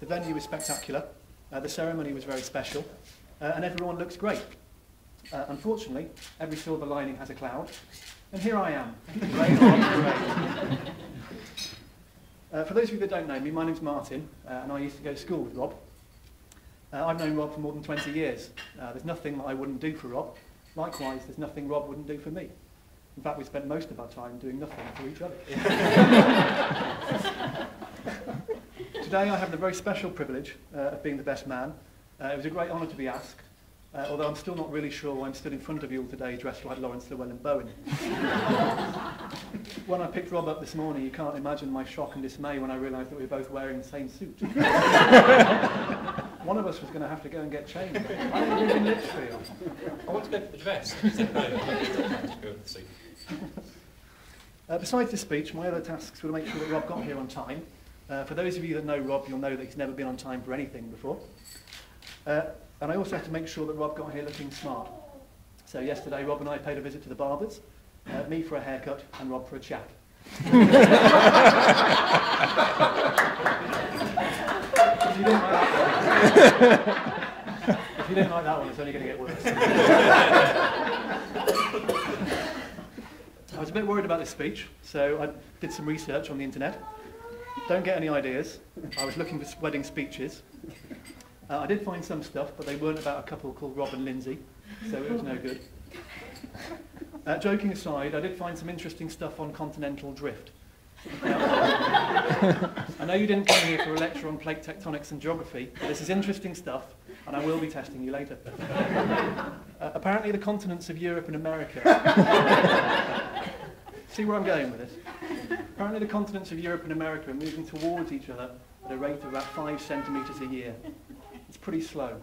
The venue was spectacular, the ceremony was very special, and everyone looks great. Unfortunately, every silver lining has a cloud, and here I am, rain on parade. For those of you that don't know me, my name's Martin, and I used to go to school with Rob. I've known Rob for more than 20 years. There's nothing that I wouldn't do for Rob. Likewise, there's nothing Rob wouldn't do for me. In fact, we spent most of our time doing nothing for each other. Today I have the very special privilege of being the best man. It was a great honour to be asked, although I'm still not really sure why I'm stood in front of you all today dressed like Lawrence Llewellyn-Bowen. When I picked Rob up this morning, you can't imagine my shock and dismay when I realised that we were both wearing the same suit. One of us was going to have to go and get changed. I don't live in Lichfield. I want to go for the dress. Besides this speech, my other tasks were to make sure that Rob got here on time. For those of you that know Rob, you'll know that he's never been on time for anything before. And I also had to make sure that Rob got here looking smart. So yesterday, Rob and I paid a visit to the barbers, me for a haircut and Rob for a chat. If you didn't like that one, it's only going to get worse. I was a bit worried about this speech, so I did some research on the internet. Don't get any ideas. I was looking for wedding speeches. I did find some stuff, but they weren't about a couple called Rob and Lynsey, so it was no good. Joking aside, I did find some interesting stuff on continental drift. I know you didn't come here for a lecture on plate tectonics and geography, but this is interesting stuff, and I will be testing you later. Apparently the continents of Europe and America... See where I'm going with this? Apparently the continents of Europe and America are moving towards each other at a rate of about 5 centimetres a year. It's pretty slow.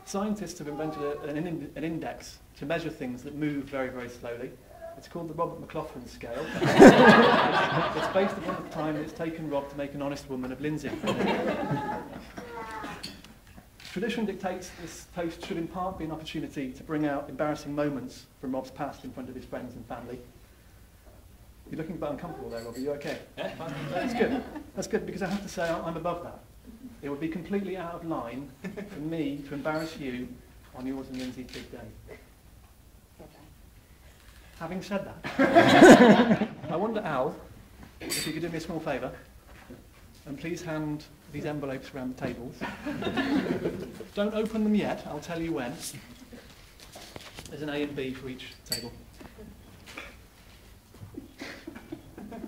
Scientists have invented an index to measure things that move very, very slowly. It's called the Robert McLaughlin scale. It's based upon the time it's taken Rob to make an honest woman of Lynsey. Tradition dictates this toast should in part be an opportunity to bring out embarrassing moments from Rob's past in front of his friends and family. You're looking a bit uncomfortable there, Rob. Are you okay? Yeah, fine. That's good. That's good, because I have to say I'm above that. It would be completely out of line for me to embarrass you on yours and Lynsey's big day. Having said that, I wonder, Al, if you could do me a small favour, and please hand these envelopes around the tables. Don't open them yet, I'll tell you when. There's an A and B for each table.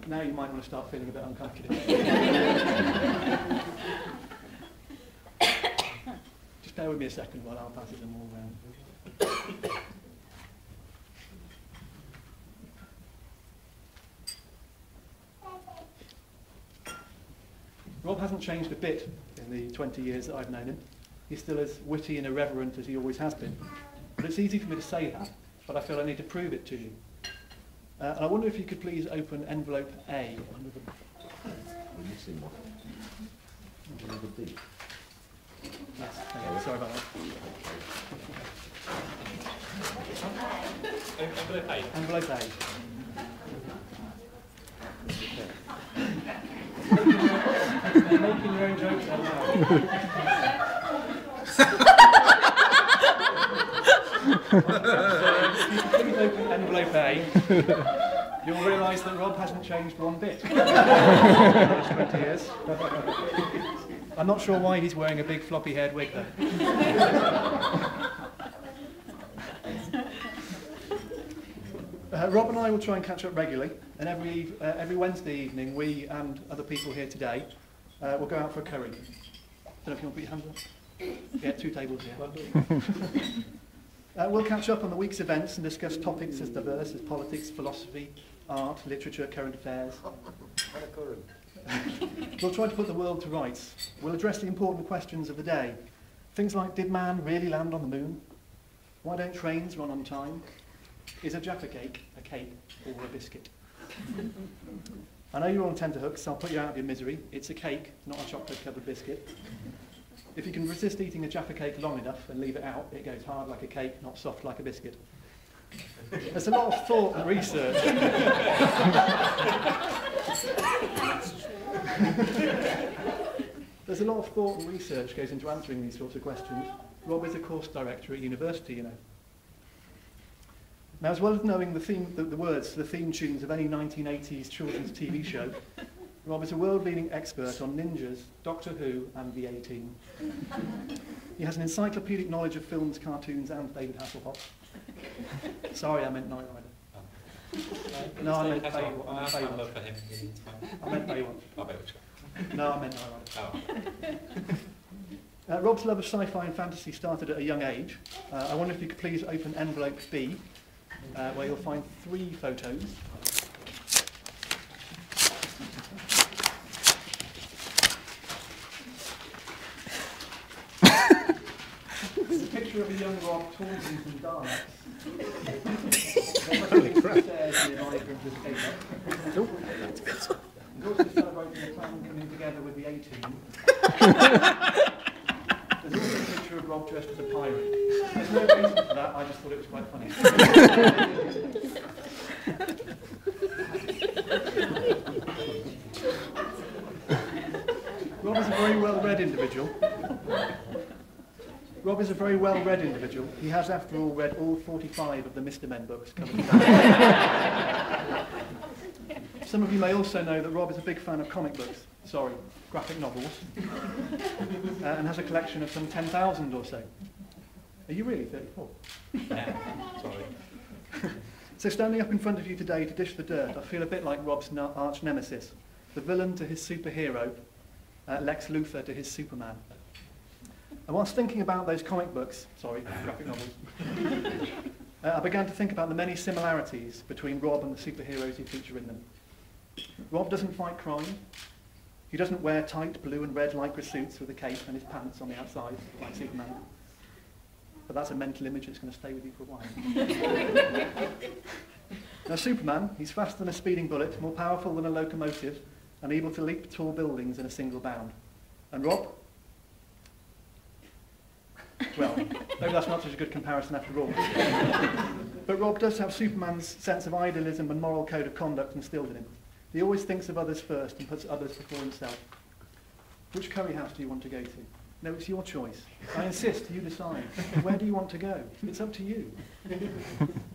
Now you might want to start feeling a bit uncomfortable. Just bear with me a second while I'll pass them all around. Rob hasn't changed a bit in the 20 years that I've known him. He's still as witty and irreverent as he always has been. But it's easy for me to say that, but I feel I need to prove it to you. And I wonder if you could please open envelope A. Yes, sorry about that. Envelope A. Envelope A. You're making your own jokes out loud. Please open envelope A. You'll realise that Rob hasn't changed one bit in the last 20 years. I'm not sure why he's wearing a big floppy-haired wig though. Rob and I will try and catch up regularly, and every Wednesday evening we and other people here today will go out for a curry. Don't know if you want to put your hands up. Yeah, 2 tables here. We'll catch up on the week's events and discuss topics as diverse as politics, philosophy, art, literature, current affairs. We'll try to put the world to rights. We'll address the important questions of the day. Things like, did man really land on the moon? Why don't trains run on time? Is a Jaffa cake a cake or a biscuit? I know you're on tenterhooks, so I'll put you out of your misery. It's a cake, not a chocolate-covered biscuit. If you can resist eating a Jaffa cake long enough and leave it out, it goes hard like a cake, not soft like a biscuit. There's a lot of thought and research. There's a lot of thought and research goes into answering these sorts of questions. Rob is a course director at university, you know. Now, as well as knowing the words to the theme tunes of any 1980s children's TV show, Rob is a world-leading expert on ninjas, Doctor Who, and the A-Team. He has an encyclopedic knowledge of films, cartoons, and David Hasselhoff. Sorry, I meant Knight Rider. No, I meant Baywatch. I meant Baywatch. No, I meant Knight Rider. Rob's love of sci-fi and fantasy started at a young age. I wonder if you could please open envelope B, where you'll find 3 photos. There's a picture of a young Rob taunting some Daleks. Holy crap. He's also celebrating the plan coming together with the A-Team. There's also a picture of Rob dressed as a pirate. There's no reason for that, I just thought it was quite funny. Rob is a very well-read individual. Rob is a very well-read individual. He has, after all, read all 45 of the Mr. Men books coming down. Some of you may also know that Rob is a big fan of comic books. Sorry, graphic novels. And has a collection of some 10,000 or so. Are you really 34? Yeah, sorry. So standing up in front of you today to dish the dirt, I feel a bit like Rob's arch nemesis, the villain to his superhero, Lex Luthor to his Superman. And whilst thinking about those comic books, sorry, graphic novels, I began to think about the many similarities between Rob and the superheroes who feature in them. Rob doesn't fight crime. He doesn't wear tight blue and red lycra suits with a cape and his pants on the outside, like Superman. But that's a mental image that's going to stay with you for a while. Now, Superman, he's faster than a speeding bullet, more powerful than a locomotive, and able to leap tall buildings in a single bound. And Rob? Well, maybe that's not such a good comparison after all. But Rob does have Superman's sense of idealism and moral code of conduct instilled in him. He always thinks of others first and puts others before himself. Which curry house do you want to go to? No, it's your choice. I insist, you decide. Where do you want to go? It's up to you.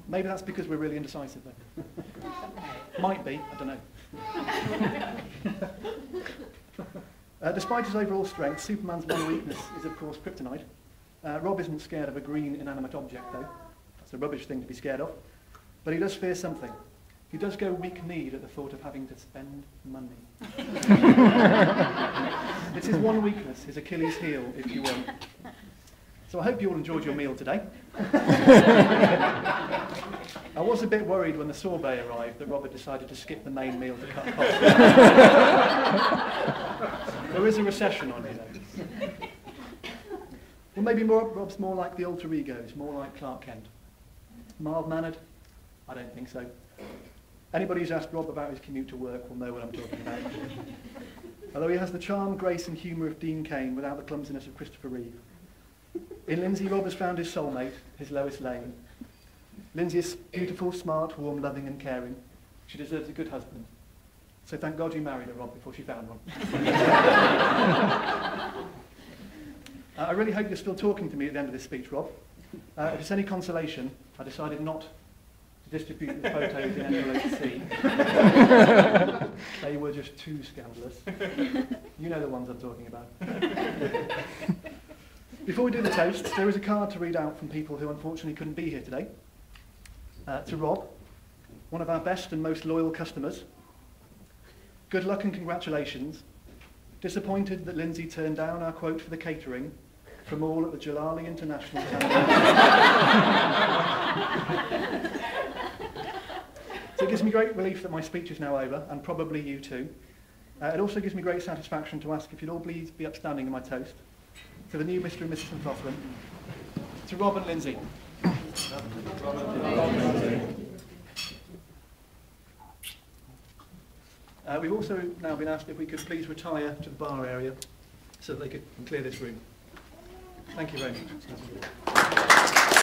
Maybe that's because we're really indecisive, though. Might be, I don't know. Despite his overall strength, Superman's one weakness is, of course, kryptonite. Rob isn't scared of a green, inanimate object, though. That's a rubbish thing to be scared of. But he does fear something. He does go weak-kneed at the thought of having to spend money. It's his one weakness, his Achilles heel, if you will. So I hope you all enjoyed your meal today. I was a bit worried when the sorbet arrived that Robert decided to skip the main meal to cut costs. There is a recession on, you know. Well, maybe Rob's more like the alter egos, more like Clark Kent. Mild-mannered? I don't think so. Anybody who's asked Rob about his commute to work will know what I'm talking about. Although he has the charm, grace and humour of Dean Cain without the clumsiness of Christopher Reeve. In Lynsey, Rob has found his soulmate, his Lois Lane. Lynsey is beautiful, smart, warm, loving and caring. She deserves a good husband. So thank God you married her, Rob, before she found one. I really hope you're still talking to me at the end of this speech, Rob. If it's any consolation, I decided not to distribute the photos in envelope C. They were just too scandalous. You know the ones I'm talking about. Before we do the toast, there is a card to read out from people who unfortunately couldn't be here today. To Rob, one of our best and most loyal customers. Good luck and congratulations. Disappointed that Lynsey turned down our quote for the catering from all at the Jalali International So it gives me great relief that my speech is now over, and probably you too. It also gives me great satisfaction to ask if you'd all please be upstanding in my toast to the new Mr. and Mrs. McLaughlin, to Rob and Lynsey. We've also now been asked if we could please retire to the bar area so that they could clear this room. Thank you very much.